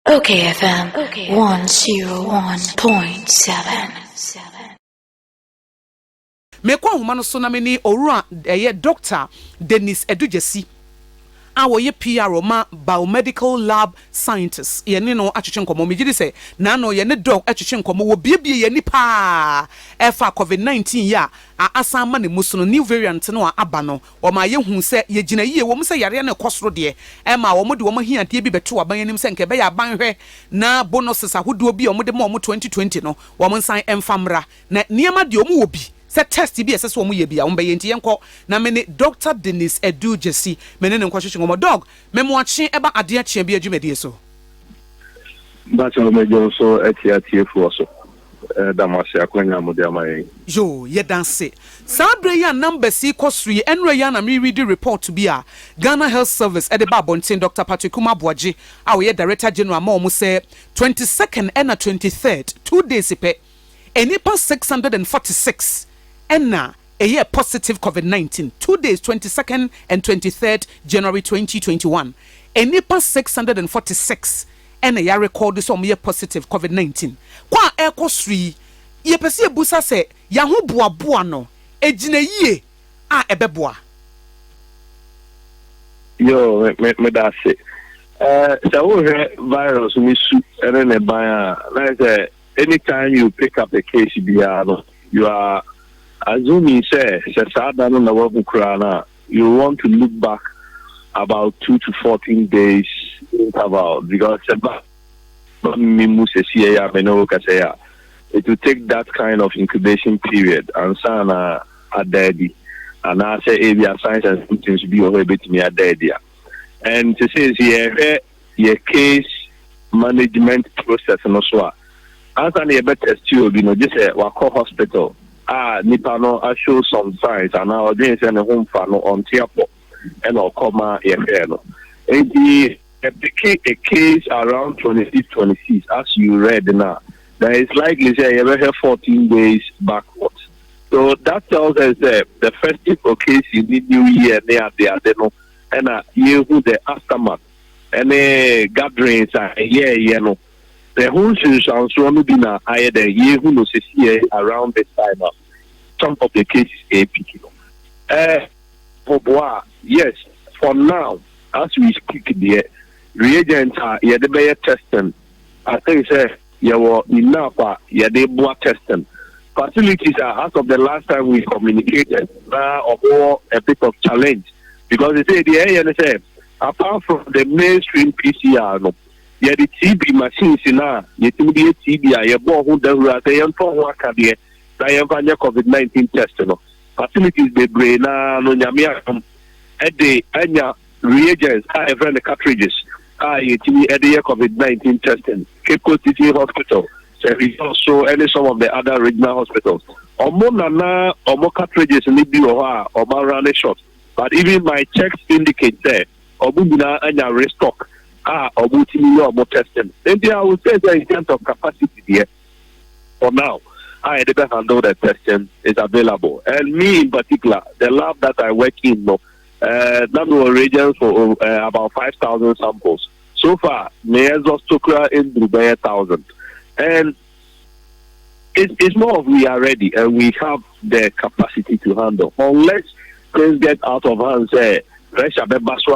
OKFM 101.7. Mekwa homa no so na meni owura Dr. Dennis Edujesi awoye PR ma biomedical lab scientist ye ne no atwetwe nkomo megidi se na no ye ne doc atwetwe nkomo wo biebie ye nipa efa COVID-19 ya asa ma ne muso new variant no aba no o ma ye hu se ye gina yie wo se yare na ekosoro de e ma wo mo de wo hiante bi beto aban anim se nke be ya ban hwe na bonuses ahodo bi o mo de mo 2020 no wo mo nsan emfamra na niema de o mo wo bi se test bi ese so mo ye bia wo be ye nti yenko na me ne Dr. Dennis Edujesi me ne nko hwehwe ngomo dog me mo ache eba ade ache bi adwumedie so ba so me jo so ati fu so damasi akwanya mo de amaye yo ye danse sabre ya number C kosri enre ya na me read report bi a Ghana Health Service e de ba bonten Dr. Patrick Umabuaji a we Director General ma omo say 22nd and 23rd 2 days pe enipa 646 Enna a year positive COVID-19 2 days 22nd and 23rd January 2021 enipa 646 and a year record some year positive COVID-19 kwa eko sri ye pese ebusa se ya ho boaboa no ejina yie a ebeboa yo me da se so virus mi su ene ne ban like anytime you pick up a case you are assuming say sada no na wo kura you want to look back about 2 to 14 days interval because it will take that kind of incubation period and sana adedi and I say area science and symptoms be over bit me adedi and to say your case management process no so as an better still just wako hospital nipa no I show some signs and now doing send home for no on tiapo and or comma no a case around 26 as you read now there is likely say you have 14 days backwards so that tells us that the festive occasion in new year near the no and you who the aftermath and gatherings you know the whole situation so no be na higher than you who no see around this time some of the cases a picking yes for now as we speak there reagents are the testing I think say you were enough the blood testing facilities are as of the last time we communicated or a bit of challenge because they say the area apart from the mainstream PCR no the TB machines you TB you born who the COVID-19 test no facilities they bring no nyamia at the reagents the cartridges COVID-19 testing Cape Coast City Hospital also any some of the other regional hospitals or more cartridges need be or run short but even my checks indicate there or restock or more testing then I would say that in terms of capacity here for now I never handle the testing is available and me in particular the lab that I work in number of reagents for about 5,000 samples so far may exhaust in Dubai 1,000 and it's more of we are ready and we have the capacity to handle unless things get out of hand say pressure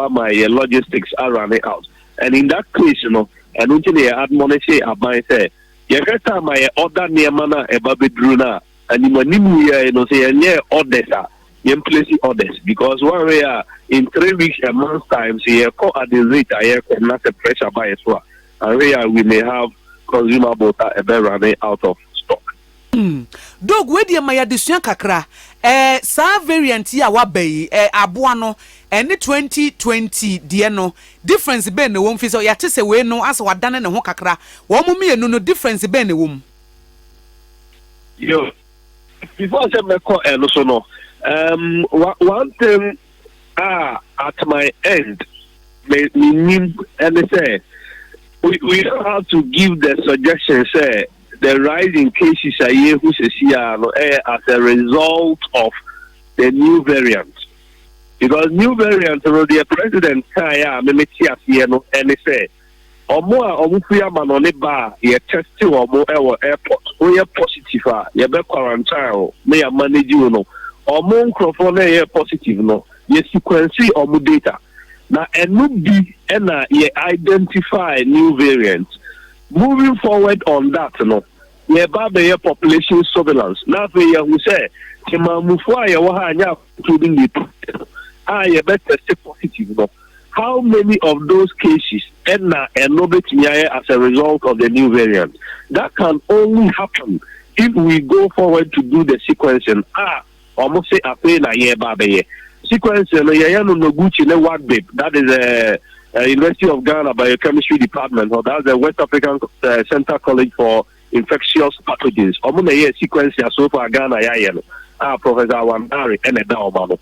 my logistics are running out and in that case and until you admonish about say every time I order near mana Druna and you say orders you place orders because one way in 3 weeks a month's time see call at the rate I have not a pressure by as well and we may have consumables running out of stock. Dog we dey maya desuan kakra sa variant ya wa bai aboa no ene 2020 de no difference be na won fi so ya te se we no as wadane ne ho kakra wo mo me no difference be na wom yo before I say me call so no one thing at my end me and say we don't have to give the suggestion say the rise in cases a year who says as a result of the new variant because new variant the president and say Omo a omo fia manone ba ye testi omo ewo airport. We positive ye be quarantine me ya manage you no. Omo nkrofo na ye positive no. Ye sequence omo data. Na enu bi na ye identify new variants. Moving forward on that no. Ye ba be ye population surveillance. Na fe ye who say Timamufu a ye wa ha anya including the ye be test positive no. How many of those cases end as a result of the new variant? That can only happen if we go forward to do the sequencing. Almost say a pain a year baby. Sequencing, no Gucci, no what babe. That is a University of Ghana Biochemistry Department, or that's the West African Center College for Infectious Pathogens. Almost a year sequencing so far Ghana, Professor Wandari, and a Daomano.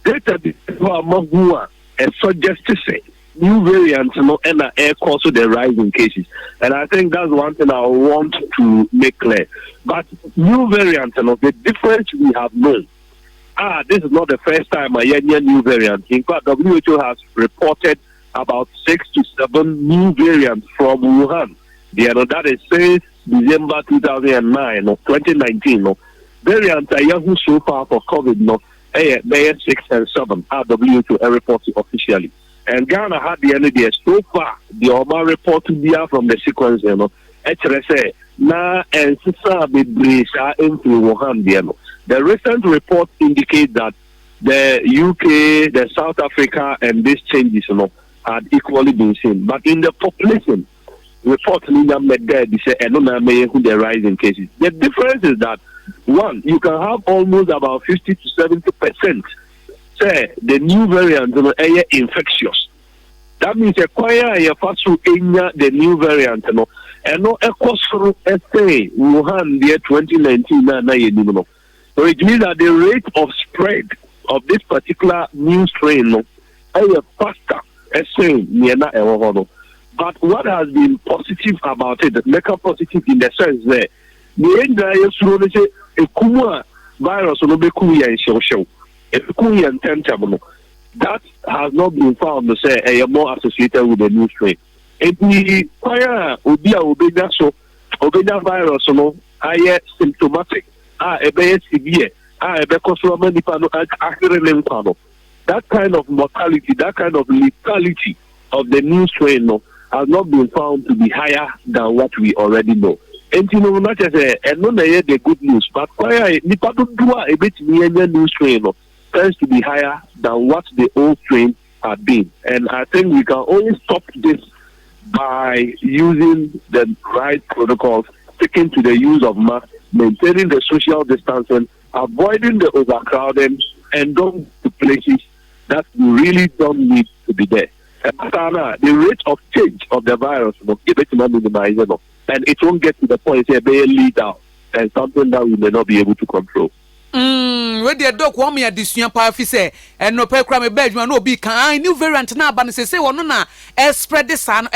Data for and suggest to say new variants and air cause the rising cases. And I think that's one thing I want to make clear. But new variants, the difference we have known. This is not the first time a new variant. In fact, WHO has reported about 6 to 7 new variants from Wuhan. That is since December 2019. Variants are so far for COVID, they 6 and 7 WHO reported officially. And Ghana had the energy so far. The Oma report to be from the sequence, HRSA, na and Sisa Bibrisa into Wuhan, The recent report indicates that the UK, the South Africa, and these changes, had equally been seen. But in the population, report they say, the rising cases. The difference is that one, you can have almost about 50 to 70%. Say the new variant is infectious. That means acquire a fast the new variant, and no through SA Wuhan year 2019. So it means that the rate of spread of this particular new strain is faster. But what has been positive about it, make a positive in the sense that the virus that has not been found to say more associated with the new strain. If we fire Obeda virus, I symptomatic, severe, that kind of mortality, that kind of lethality of the new strain has not been found to be higher than what we already know. And not just the good news, but new strain tends to be higher than what the old strain had been. And I think we can only stop this by using the right protocols, sticking to the use of masks, maintaining the social distancing, avoiding the overcrowding, and going to places that we really don't need to be there. The rate of change of the virus will give it to minimize, and it won't get to the point where they lead out and something that we may not be able to control. Where the dog want me at this young party say, and no pay crime bedroom, no be kind, new variant now, but say, well, no, spread the sun,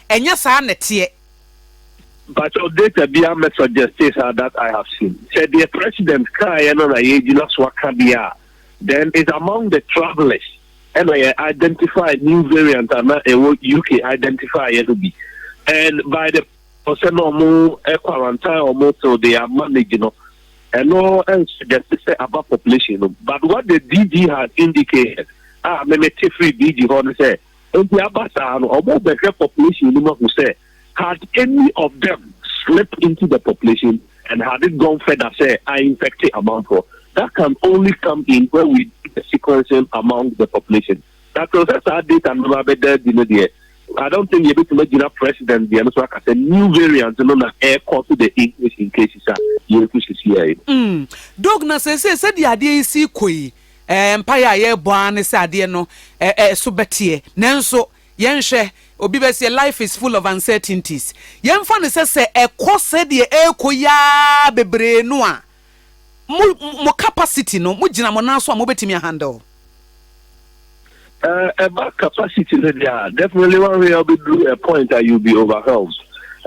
and yes, I net here. But your data be a message that I have seen. Said the president cry and on a swakabia. Then it's among the travelers. And I identify new variant and UK identify it. And by the person or more quarantine or more, so they are managing, and no else just to say about population. But what the DG has indicated, maybe free DG want to say, and the Abasa or more the population who say, had any of them slipped into the population and had it gone further, say, I infected among for that can only come in when we do the sequencing among the population. That process our data and better, I don't think you're able to make a president the answer as a new variant and air cause to the English in cases you push here. Dog na said the idea is koi empire ye born said no so betie nanso yenhwe obi be say life is full of uncertainties. Yemfa ne say e kose de ekoya bebre no a mo capacity no mo gina mo na so mo betimi handle. About capacity, definitely one way I'll be a point that you'll be overwhelmed.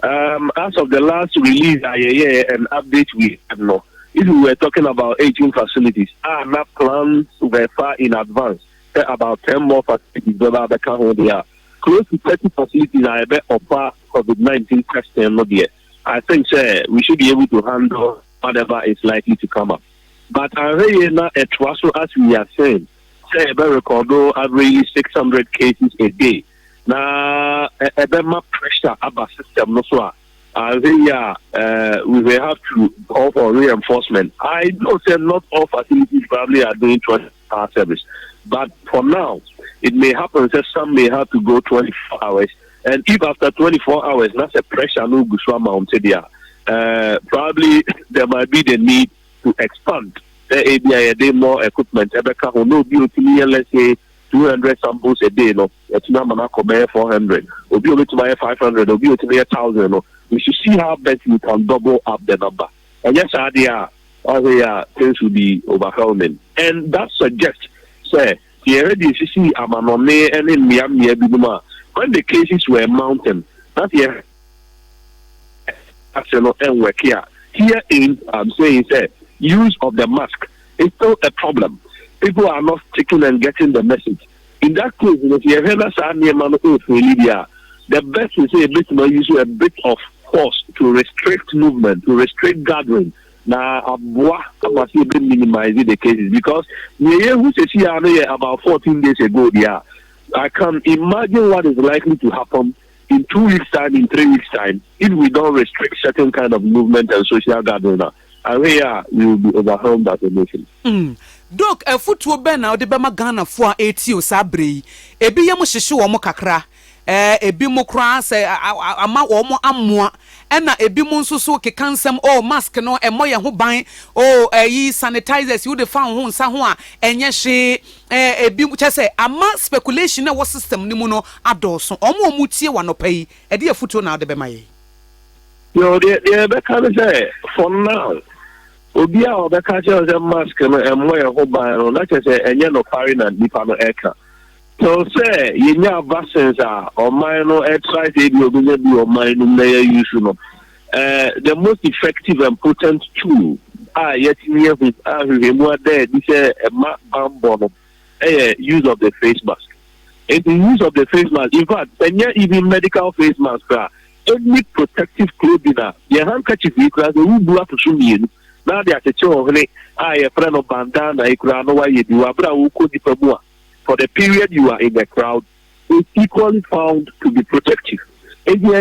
As of the last release, an update we have no. If we were talking about 18 facilities, not plans were far in advance. About 10 more facilities they are close to 30 facilities are able to offer COVID-19 testing. Not yet. I think we should be able to handle whatever is likely to come up. But I really not as we are saying, say about record average 600 cases a day. Now, a bit more pressure about system. No, so we will have to call for reinforcement. I don't say not all facilities probably are doing 24-hour service, but for now, it may happen that some may have to go 24 hours. And if after 24 hours, that's a pressure no go mounted there, probably there might be the need to expand the ABI more equipment. Let's say 200 samples a day. No, it's not going 400. Or be able to buy 500. Or be able to buy 1,000. No, we should see how best we can double up the number. And yes, things will be overwhelming. And that suggests, say, the already see Amanone and in Miami, when the cases were mounting, that year, and work here. Here in, I'm saying, say, use of the mask is still a problem. People are not taking and getting the message. In that case, if you have Libya, the best is a bit more use a bit of force to restrict movement, to restrict gathering. Now, I must minimize the cases because who says here about 14 days ago, yeah, I can imagine what is likely to happen in 2 weeks' time, in 3 weeks' time, if we don't restrict certain kind of movement and social gathering. And we will be overwhelmed as a nation. Doc, a footwo ben now the Bama Ghana for 80 Sabri, a Biamu Shishu or Mokakra, a Bimokra say ama or more amwa, and a Bimunsu so cansem or mask no a moya who buy or ye sanitizers you the found home Sahua, and yes, she a Bimucha say a mass speculation was system Nimuno Adoson, or more mutia one pay, a dear footwo now the Bemaye. No, the can say for now. Obia or the catcher the mask and wear a whole by not just a yellow foreign and Nipano Eka. So say, you know, vaccines are or minor exercise, you're going to be or minor layer usual. The most effective and potent tool yet near with more there. This is a map bomb use of the face mask. And the use of the face mask, in fact, and yet even medical face mask, any protective clothing, your handkerchief, you can do to show you. Now they are saying, a friend of bandana, I could know why you do. For the period you are in the crowd, is equally found to be protective. If you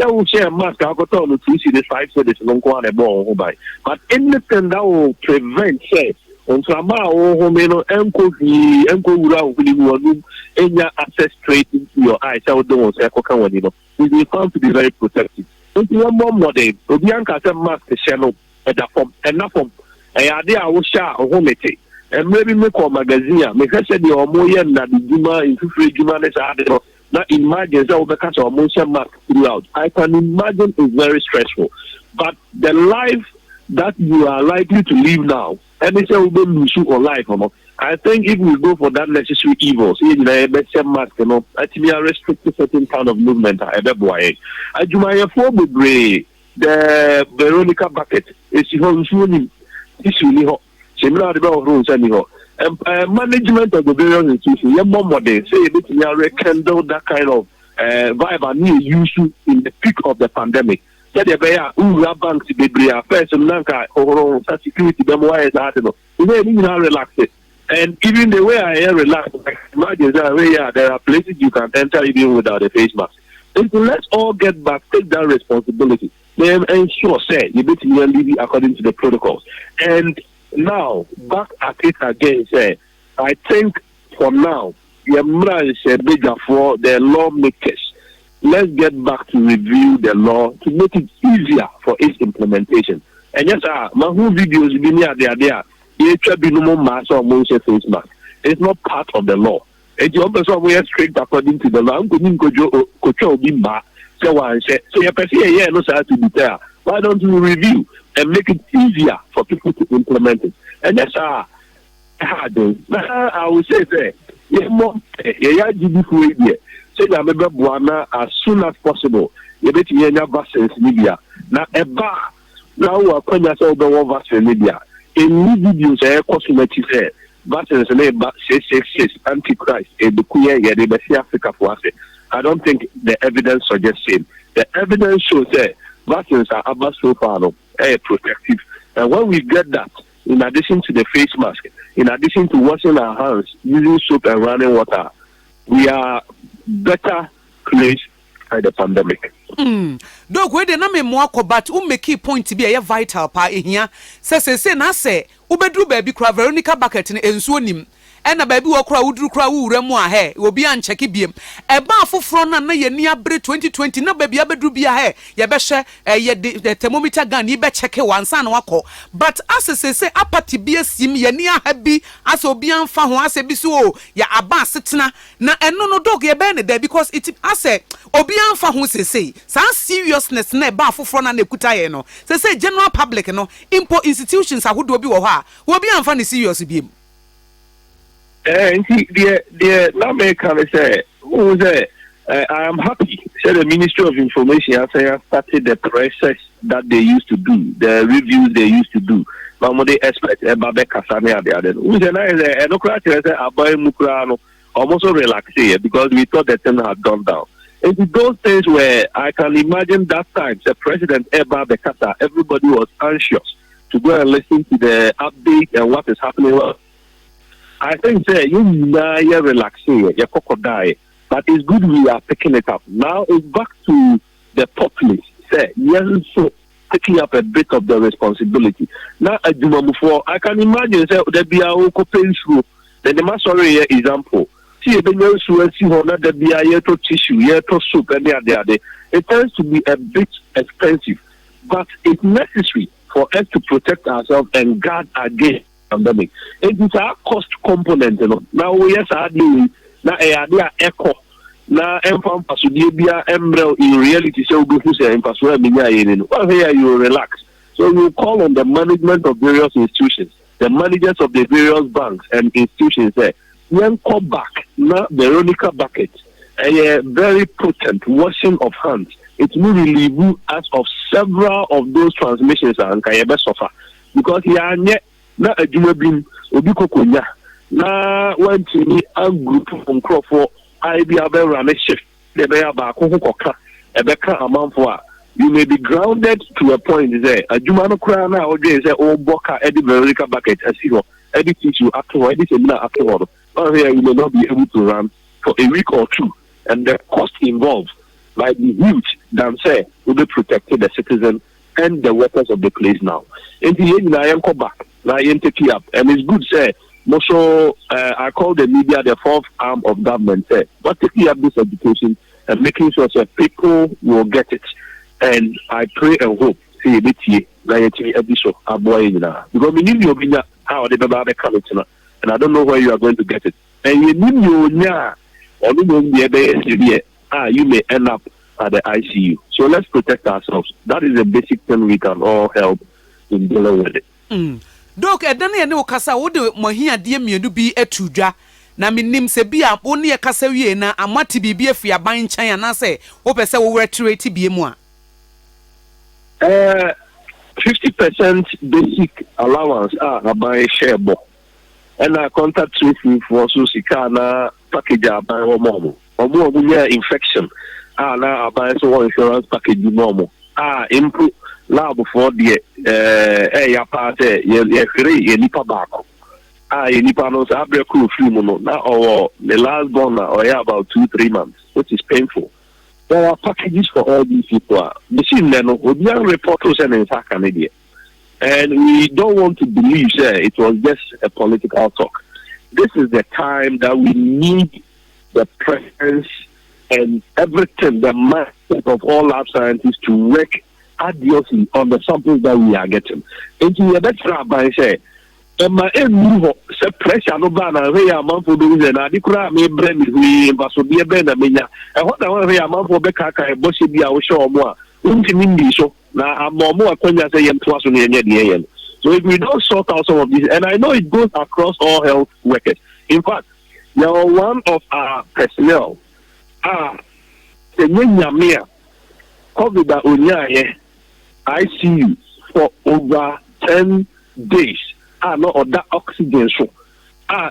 will share a mask, I'll go to see the 5 so there's no one a ball by. But anything that will prevent, say, on Sama or Homeno, and your access straight into your eyes, I don't say, it will be found to be very protective. If you are more modern, Obianka mask the channel. Enough of a idea I will share a home and maybe make a magazine. Make us say the Omoyan that the Juma in free Juma is not imagine that the catch of motion mask throughout. I can imagine it's very stressful. But the life that you are likely to live now, and it's a lose or life or not. I think if we go for that necessary evils, mask, actually restrict certain kind of movement. I Juma for the Veronica bucket is management of the various institutions. Your mom would say you rekindle that kind of vibe and new use in the peak of the pandemic. Said the bear banks be first and Lanka or security relax it. And even the way I am relaxed, imagine that there are places you can enter even without a face mask. And so let's all get back, take that responsibility. Then ensure, say, you need to live according to the protocols. And now, back at it again, say, I think for now, is a bigger for the lawmakers. Let's get back to review the law to make it easier for its implementation. And yes, my whole videos be near there. Face mask. It's not part of the law. And you also wear strict according to the law. I'm going to go so you perceive no to be there. Why don't you review and make it easier for people to implement it? And that's I will say that say as soon as possible. You bet you vaccines Libya. Now a bar now we are going to vaccine Libya. In new videos cosmetic vaccines 666 antichrist the queer Africa for us. I don't think the evidence suggests same. The evidence shows that vaccines are about so far protective. And when we get that, in addition to the face mask, in addition to washing our hands, using soap and running water, we are better placed by the pandemic. Dog, where the name more but make key point to be a vital part in here. Say, na say, Ubedru baby cry Veronica Bucket and Swanim. And a baby will cry, would cry, remo ahe, will be unchecky beam. A bar for front and near 2020, no baby, abedru be a hair, Yabesha, the thermometer gun, ye bet check one son wako. But as I say, apathy be a sim, ye near happy, as obian fan who as a biso, ya abba sitna, na and no dog ye bene there because it I say, obian fan who say, some seriousness ne bar for front and the kutayeno. Say, general public, no, import institutions are who do be or ha, will be unfunny serious beam. And the Lame can say, who say, I am happy. Said the Ministry of Information has started the process that they used to do, the reviews they used to do. Now, they expect Babe Kasane at the other. Who said, I know, almost relaxed here because we thought the thing had gone down. And those days where I can imagine that time, the President Babe Kasa, everybody was anxious to go and listen to the update and what is happening. I think you relaxing, you crocodile, but it's good we are picking it up. Now it's back to the populace. Yes, so taking up a bit of the responsibility. Now, I can imagine there be a open through. Then the sorry example. See a there be a to tissue, to soup, and the other. It tends to be a bit expensive, but it's necessary for us to protect ourselves and guard against pandemic. It is a cost component, Now we are doing now a echo. Now empam pasudibia embrel in reality so go to say empasua minya yin. Well here you relax. So you call on the management of various institutions, the managers of the various banks and institutions there. Then call back now Veronica bucket. A very potent washing of hands. It will relieve us of several of those transmissions and can suffer. Because here na adwuma bim obi kokonya na wantini a group from Crawford I be able run a shift the be aba ko koka ebeka amanfo a you may be grounded to a point there adwuma no kra na odwe say o boka edi Veronica bucket asiro edi tissue after edi seminar afterward or here you may not be able to run for a week or two and the cost involved might be huge than say will be protected the citizen and the workers of the place now. In the end, I am come back. Now I am taking up, and it's good. Say, also, I call the media the fourth arm of government. Say, but taking up this education and making sure that people will get it. And I pray and hope. See, this year, because we need your how the baby coming tonight, and I don't know where you are going to get it. And you need your or you may end up at the ICU. So let's protect ourselves. That is a basic thing we can all help in dealing with it. Doc, edane ne okasa wo de mohia de mienu bi atudwa na minim se bia woni e kasa wie na amati bibi afia ban chan na se wo pese wo retirate bie mu a 50% basic allowance aban share bo and I contact with for so sika na package aban wo mo omo infection na aban so insurance package normal improve lab for the ya part ye free ye nipa baako ye nipa no so abre crew free mu no na the last born or about 2-3 months, which is painful. There are packages for all these people. The same no obi report us and in and we don't want to believe it was just a political talk. This is the time that we need the presence and everything, the mindset of all lab scientists to work adiously on the samples that we are getting. And to the better by say, my move pressure no banner, we are man for doing and I declare me brand we so be a band. I mean, I want to man for Becca, Bossy be our show more. So now I'm more acquainted say twice on the end. So if we don't sort out some of these, and I know it goes across all health workers. In fact, now one of our personnel the Nyamia COVID Unyaye ICU for over 10 days. No other oxygen so. Na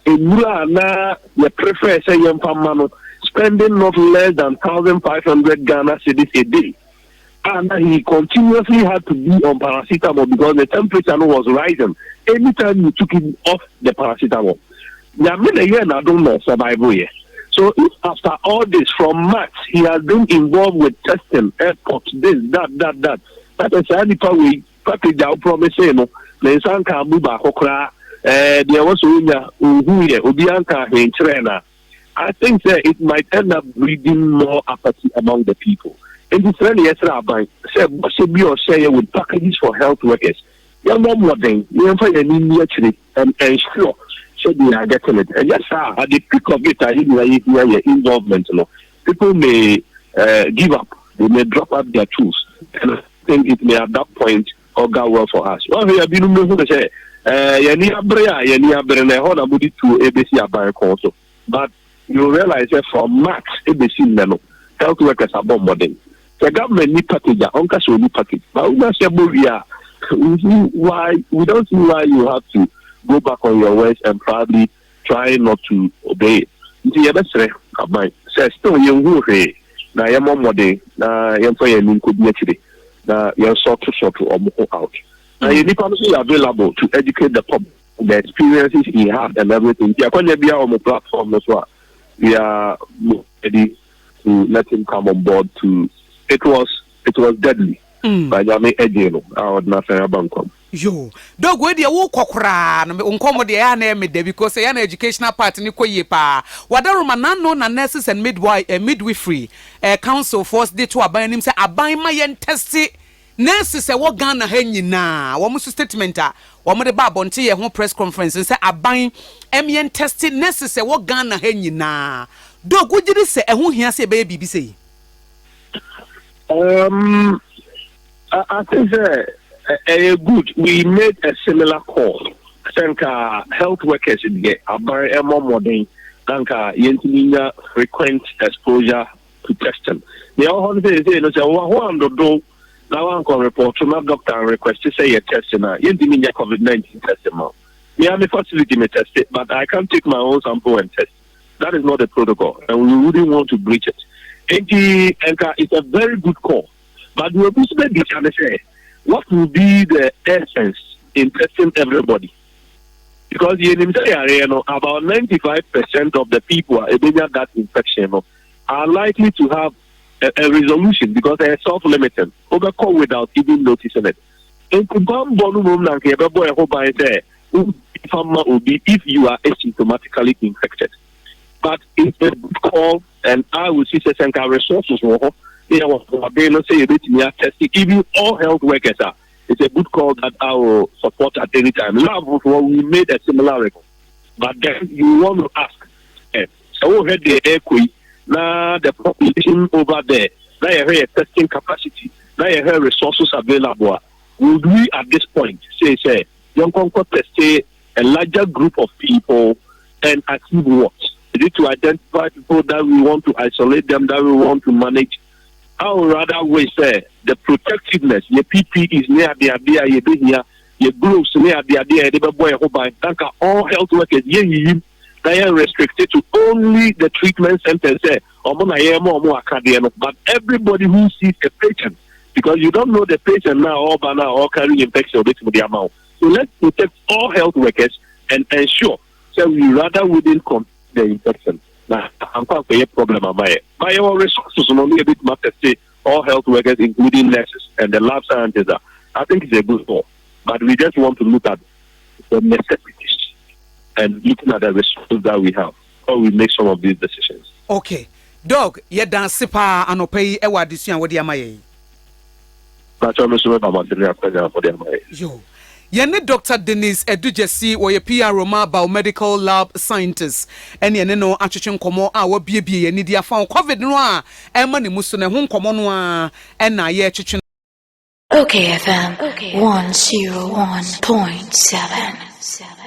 you prefer say yam pamano spending not less than 1,500 Ghana cedis a day. And he continuously had to be on paracetamol because the temperature was rising. Anytime you took him off the paracetamol, I don't know survival here. So if after all this from March he has been involved with testing, airports, this, that is the way package our promise, you know, the Sanka Buba Hokra, there was Ubianka in China. I think that it might end up breeding more apathy among the people. And this really is about what should be or say with packages for health workers. You're more than you find an actually and sure should be getting it. And yes, sir, at the peak of it, I think your involvement, you know, people may give up, they may drop out their tools. And I think it may at that point all go well for us. Well, we have been able to say, but you realize that from March, health workers are bombarding. The government need package, Uncle so need package. But we don't see why you have to go back on your words and probably try not to obey it. You best say, still you who hey, now you're more modern, you're playing could be actually, now you're sort to out. Now you need to be available to educate the public, the experiences he had and everything. You're going to be on the platform as well. We are ready to let him come on board to. It was deadly. By Jamie Edino, I would not say about come. Yo, dog, where the walk cran, uncommon the anime because an educational part in the pa. What are Romanano and nurses and midwifery council forced they to abide him say, I buy my testy nurses a what Ghana henny na. What was statement? What mother Babonti a home press conference and say, I buy MN testy nurses a what Ghana henny na. Dog, what did you say? And who hears a baby say? I think good. We made a similar call. I think health workers in the very more modern than frequent exposure to testing. They all say, now one can report to my doctor and request to say a testing. COVID-19 testing. Me have a facility me test it, but I can't take my own sample and test. That is not the protocol, and we wouldn't want to breach it. It's a very good call. But we will say, what will be the essence in testing everybody? Because about 95% of the people having that infection are likely to have a resolution because they are self-limiting, overcome without even noticing it. If you are asymptomatically infected. But it's a good call, and I will see certain resources. They not say even all health workers are. It's a good call that I will support at any time. We made a similar record. But then you want to ask, so had the air now the population over there, now you have testing capacity, now you have resources available. Would we at this point say, young Concord test a larger group of people and achieve what? Is it to identify people that we want to isolate them, that we want to manage? I would rather say the protectiveness, your PP is near the idea, your gloves near the idea, all health workers, they are restricted to only the treatment centers, but everybody who sees a patient, because you don't know the patient now, or carrying infection with the amount. So let's protect all health workers and ensure that we rather wouldn't the infection. Now, I'm quite a problem of my resources only a bit matter say all health workers, including nurses and the lab scientists. I think it's a good call, but we just want to look at the necessities and looking at the resources that we have how we make some of these decisions. Okay, dog, you dance sipa and pay a word this year. What do you mean? Yo. Yene Dr. Dennis Edujesi or your PR Roma biomedical lab scientist. And yene no achichun komo a wa biebie yene dia fa COVID no a e ma ne muso ne ho komo no a e na ye chichun. Okay FM 101.7